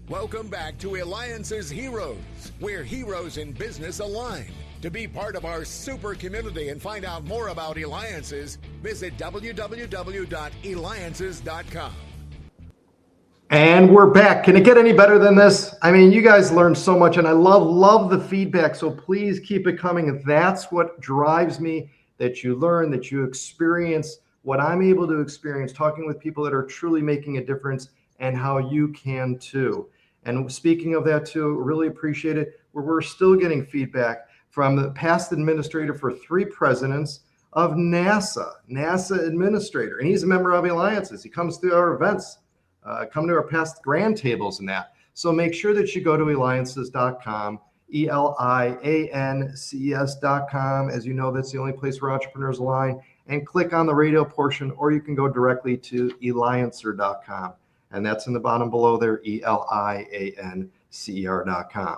Welcome back to Alliance's Heroes, where heroes in business align. To be part of our super community and find out more about Alliances, visit www.alliances.com. And we're back. Can it get any better than this? I mean, you guys learned so much, and I love the feedback. So please keep it coming. That's what drives me, that you learn, that you experience what I'm able to experience, talking with people that are truly making a difference, and how you can too. And speaking of that too, really appreciate it. We're still getting feedback from the past administrator for 3 presidents of NASA administrator, and he's a member of Alliances. He comes to our events. Come to our past grand tables and that. So make sure that you go to alliances.com, ELIANCES.com. As you know, that's the only place where entrepreneurs align. And click on the radio portion, or you can go directly to Alliancer.com. And that's in the bottom below there, ELIANCER.com.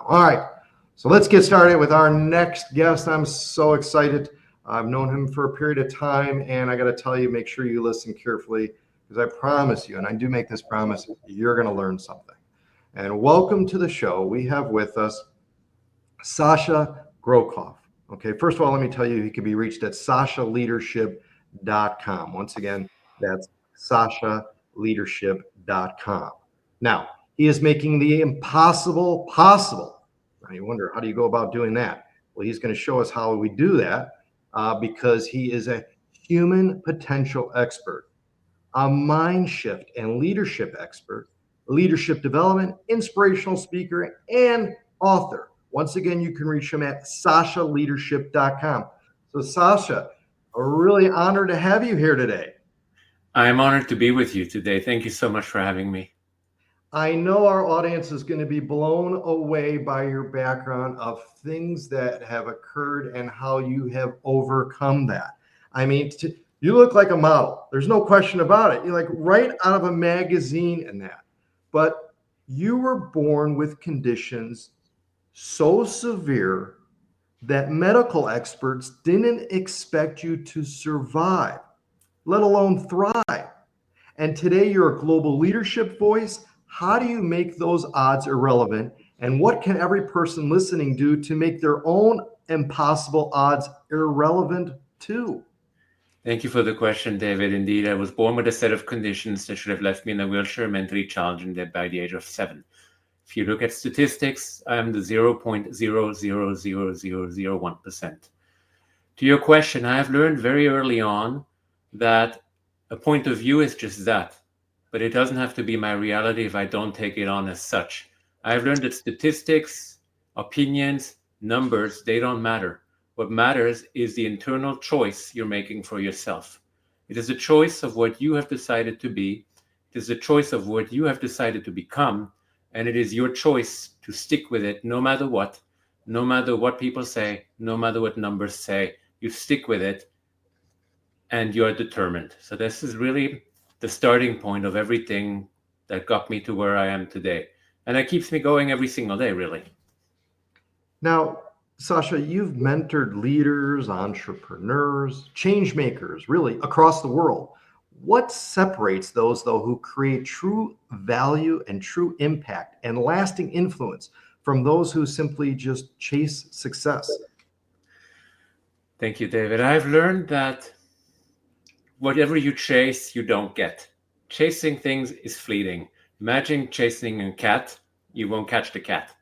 All right, so let's get started with our next guest. I'm so excited. I've known him for a period of time, and I got to tell you, make sure you listen carefully, because I promise you, and I do make this promise, you're going to learn something. And welcome to the show. We have with us Sascha Gorokhoff. Okay, first of all, let me tell you, he can be reached at SaschaLeadership.com. Once again, that's SaschaLeadership.com. Now, he is making the impossible possible. Now you wonder, how do you go about doing that? Well, he's going to show us how we do that because he is a human potential expert, a mind shift and leadership expert, leadership development, inspirational speaker, and author. Once again, you can reach him at SaschaLeadership.com. So Sascha, I'm really honored to have you here today. I'm honored to be with you today. Thank you so much for having me. I know our audience is going to be blown away by your background of things that have occurred and how you have overcome that. I mean, you look like a model. There's no question about it. You're like right out of a magazine and that. But you were born with conditions so severe that medical experts didn't expect you to survive, let alone thrive. And today you're a global leadership voice. How do you make those odds irrelevant? And what can every person listening do to make their own impossible odds irrelevant too? Thank you for the question, David. Indeed, I was born with a set of conditions that should have left me in a wheelchair, mentally challenged, and dead by the age of 7. If you look at statistics, I am the 0.0000001%. To your question, I have learned very early on that a point of view is just that, but it doesn't have to be my reality if I don't take it on as such. I've learned that statistics, opinions, numbers, they don't matter. What matters is the internal choice you're making for yourself. It is a choice of what you have decided to be. It is a choice of what you have decided to become. And it is your choice to stick with it no matter what people say, no matter what numbers say. You stick with it and you're determined. So this is really the starting point of everything that got me to where I am today. And it keeps me going every single day, really. Now, Sascha, you've mentored leaders, entrepreneurs, change makers, really across the world. What separates those, though, who create true value and true impact and lasting influence from those who simply just chase success? Thank you, David. I've learned that whatever you chase, you don't get. Chasing things is fleeting. Imagine chasing a cat, you won't catch the cat.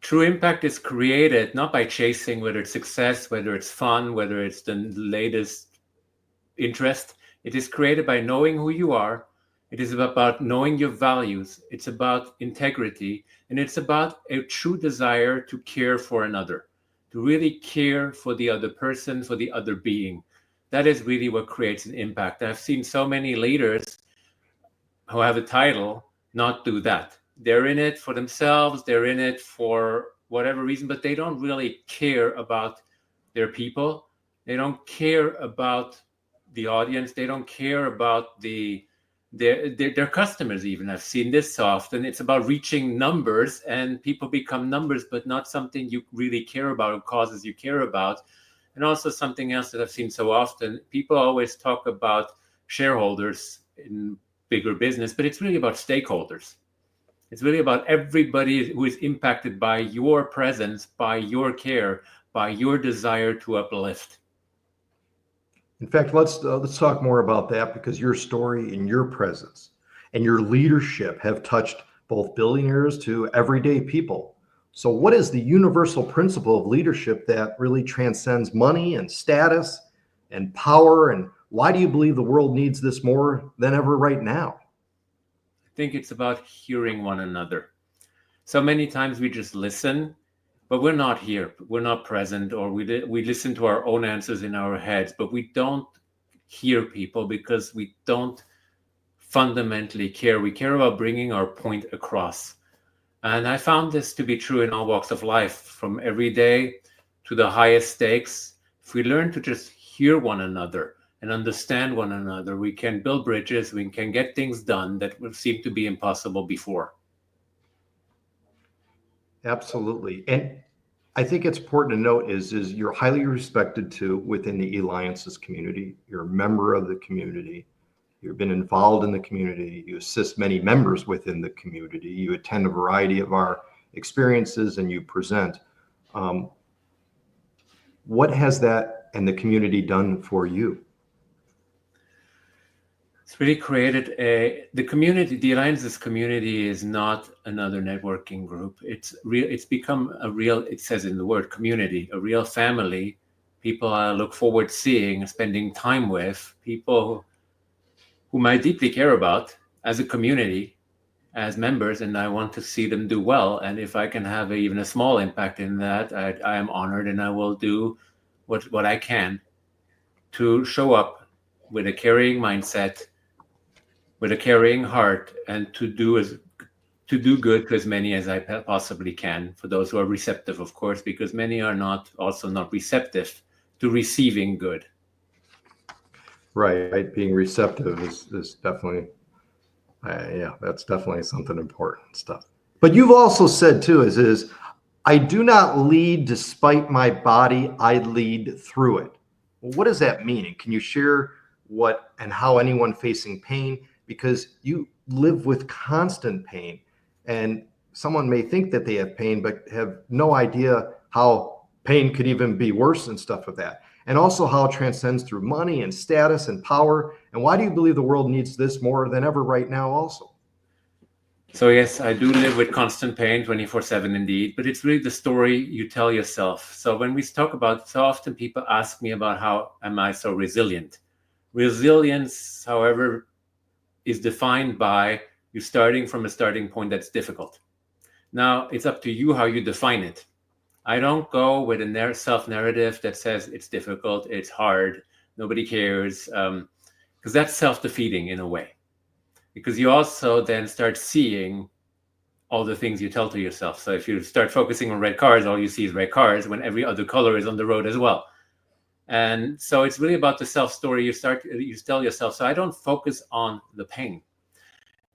True impact is created not by chasing, whether it's success, whether it's fun, whether it's the latest interest. It is created by knowing who you are. It is about knowing your values. It's about integrity. And it's about a true desire to care for another, to really care for the other person, for the other being. That is really what creates an impact. I've seen so many leaders who have a title not do that. They're in it for themselves. They're in it for whatever reason, but they don't really care about their people. They don't care about the audience. They don't care about their customers even. I've seen this so often. It's about reaching numbers, and people become numbers, but not something you really care about or causes you care about. And also something else that I've seen so often, people always talk about shareholders in bigger business, but it's really about stakeholders. It's really about everybody who is impacted by your presence, by your care, by your desire to uplift. In fact, let's talk more about that, because your story and your presence and your leadership have touched both billionaires to everyday people. So what is the universal principle of leadership that really transcends money and status and power? And why do you believe the world needs this more than ever right now? I think it's about hearing one another. So many times we just listen, but we're not here. We're not present, or we listen to our own answers in our heads, but we don't hear people because we don't fundamentally care. We care about bringing our point across. And I found this to be true in all walks of life, from every day to the highest stakes. If we learn to just hear one another and understand one another, we can build bridges, we can get things done that would seem to be impossible before. Absolutely. And I think it's important to note is you're highly respected too within the Alliances community. You're a member of the community. You've been involved in the community. You assist many members within the community. You attend a variety of our experiences and you present. What has that and the community done for you? It's really created the community. The Alliances community is not another networking group. It's real. It's become a real, it says in the word community, a real family. People I look forward to seeing, spending time with, people whom I deeply care about as a community, as members, and I want to see them do well. And if I can have even a small impact in that, I am honored, and I will do what I can to show up with a caring mindset, with a caring heart, and to do good to as many as I possibly can, for those who are receptive, of course, because many are not receptive to receiving good. Right. Being receptive is definitely, that's definitely something important stuff. But you've also said too, is I do not lead despite my body, I lead through it. Well, what does that mean? Can you share what and how anyone facing pain, because you live with constant pain, and someone may think that they have pain, but have no idea how pain could even be worse and stuff of that. And also how it transcends through money and status and power. And why do you believe the world needs this more than ever right now also? So yes, I do live with constant pain 24/7 indeed, but it's really the story you tell yourself. So when we talk about, so often people ask me about how am I so resilient? Resilience, however, is defined by you starting from a starting point that's difficult. Now, it's up to you how you define it. I don't go with a self-narrative that says it's difficult, it's hard, nobody cares, because that's self-defeating in a way. Because you also then start seeing all the things you tell to yourself. So if you start focusing on red cars, all you see is red cars when every other color is on the road as well. And so it's really about the self-story you tell yourself. So I don't focus on the pain.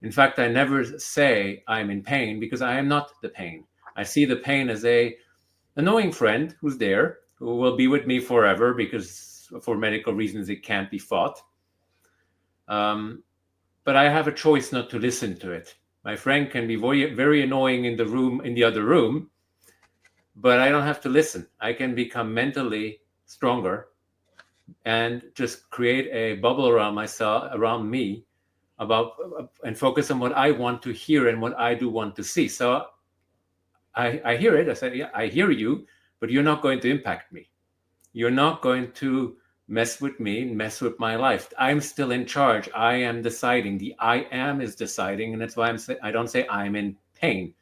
In fact, I never say I'm in pain, because I am not the pain. I see the pain as a annoying friend who's there, who will be with me forever, because for medical reasons it can't be fought. But I have a choice not to listen to it. My friend can be very, very annoying in the other room, but I don't have to listen. I can become mentally stronger and just create a bubble around me, and focus on what I want to hear and what I do want to see. So I hear it. I say, yeah, I hear you, but you're not going to impact me. You're not going to mess with me, mess with my life. I'm still in charge. I am deciding. The I am is deciding, and that's why I don't say I'm in pain.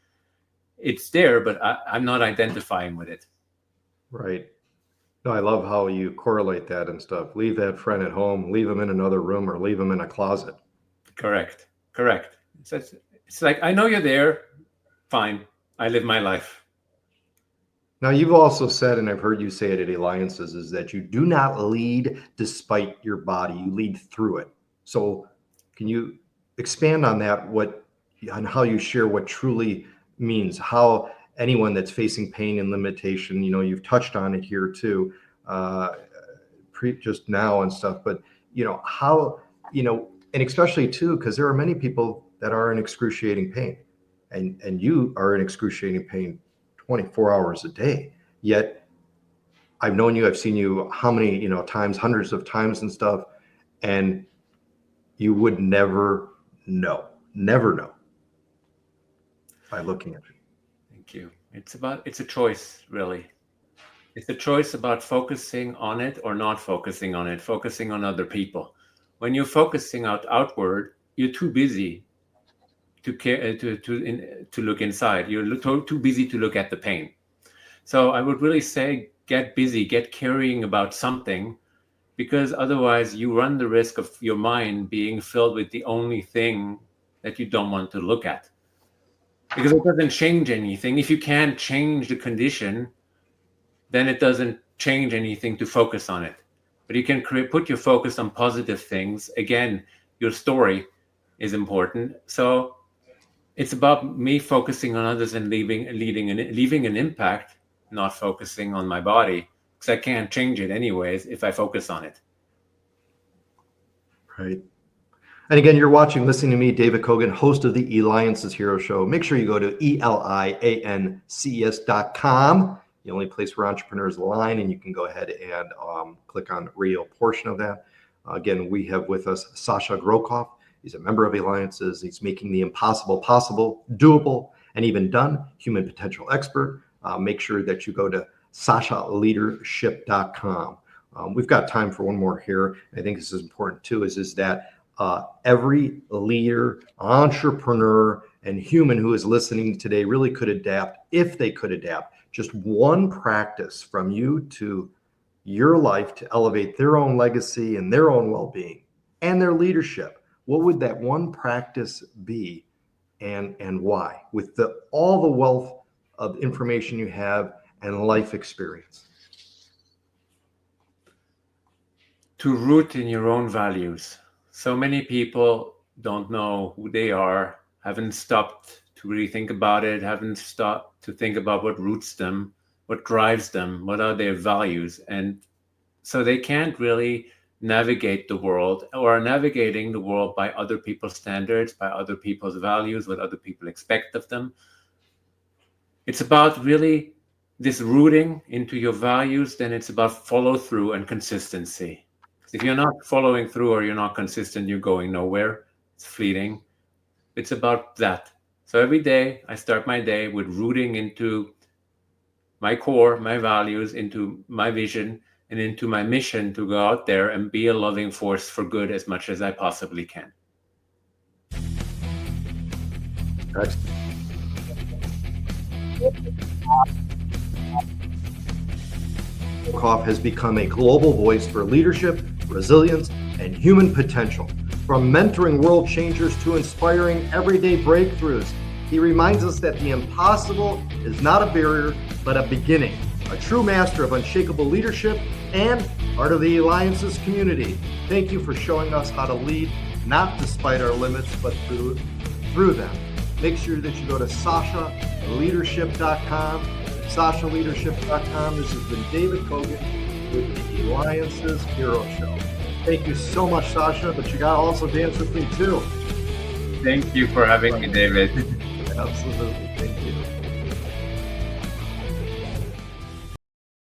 It's there, but I'm not identifying with it. Right. No, I love how you correlate that and stuff. Leave that friend at home, leave them in another room, or leave them in a closet. Correct. It's like, I know you're there. Fine. I live my life. Now, you've also said, and I've heard you say it at Alliances, is that you do not lead despite your body, you lead through it. So can you expand on that, on how you share what truly means, how anyone that's facing pain and limitation, you've touched on it here too, just now and stuff, but how, and especially too, because there are many people that are in excruciating pain. and you are in excruciating pain 24 hours a day. Yet I've known you, I've seen you how many, times, hundreds of times and stuff, and you would never know by looking at you. Thank you. It's a choice, really. It's a choice about focusing on it or not focusing on it, focusing on other people. When you're focusing outward, you're too busy to look inside. You're too busy to look at the pain. So I would really say, get busy, get caring about something, because otherwise you run the risk of your mind being filled with the only thing that you don't want to look at. Because it doesn't change anything. If you can't change the condition, then it doesn't change anything to focus on it. But you can put your focus on positive things. Again, your story is important. So it's about me focusing on others and leaving an impact, not focusing on my body, because I can't change it anyways if I focus on it. Right. And again, you're listening to me, David Kogan, host of the Alliances Hero Show. Make sure you go to ELIANCES.com, the only place where entrepreneurs align, and you can go ahead and click on the radio portion of that. Again, we have with us Sascha Gorokhoff. He's a member of Alliances. He's making the impossible possible, doable, and even done, human potential expert. Make sure that you go to SaschaLeadership.com. We've got time for one more here. I think this is important too, is that every leader, entrepreneur, and human who is listening today really could adapt, if they could adapt, just one practice from you to your life to elevate their own legacy and their own well-being and their leadership. What would that one practice be, and why, with all the wealth of information you have and life experience? To root in your own values. So many people don't know who they are, haven't stopped to really think about it, haven't stopped to think about what roots them, what drives them, what are their values. And so they can't really navigate the world, or are navigating the world by other people's standards, by other people's values, what other people expect of them. It's about really this rooting into your values, then it's about follow through and consistency. If you're not following through or you're not consistent, you're going nowhere. It's fleeting. It's about that. So every day I start my day with rooting into my core, my values, into my vision, and into my mission to go out there and be a loving force for good as much as I possibly can. Gorokhoff has become a global voice for leadership, resilience, and human potential. From mentoring world changers to inspiring everyday breakthroughs, he reminds us that the impossible is not a barrier, but a beginning. A true master of unshakable leadership and part of the Alliances community. Thank you for showing us how to lead, not despite our limits, but through them. Make sure that you go to SaschaLeadership.com. SaschaLeadership.com. This has been David Kogan with the Alliances Hero Show. Thank you so much, Sascha, but you got to also dance with me too. Thank you for having me, David. Absolutely. Thank you.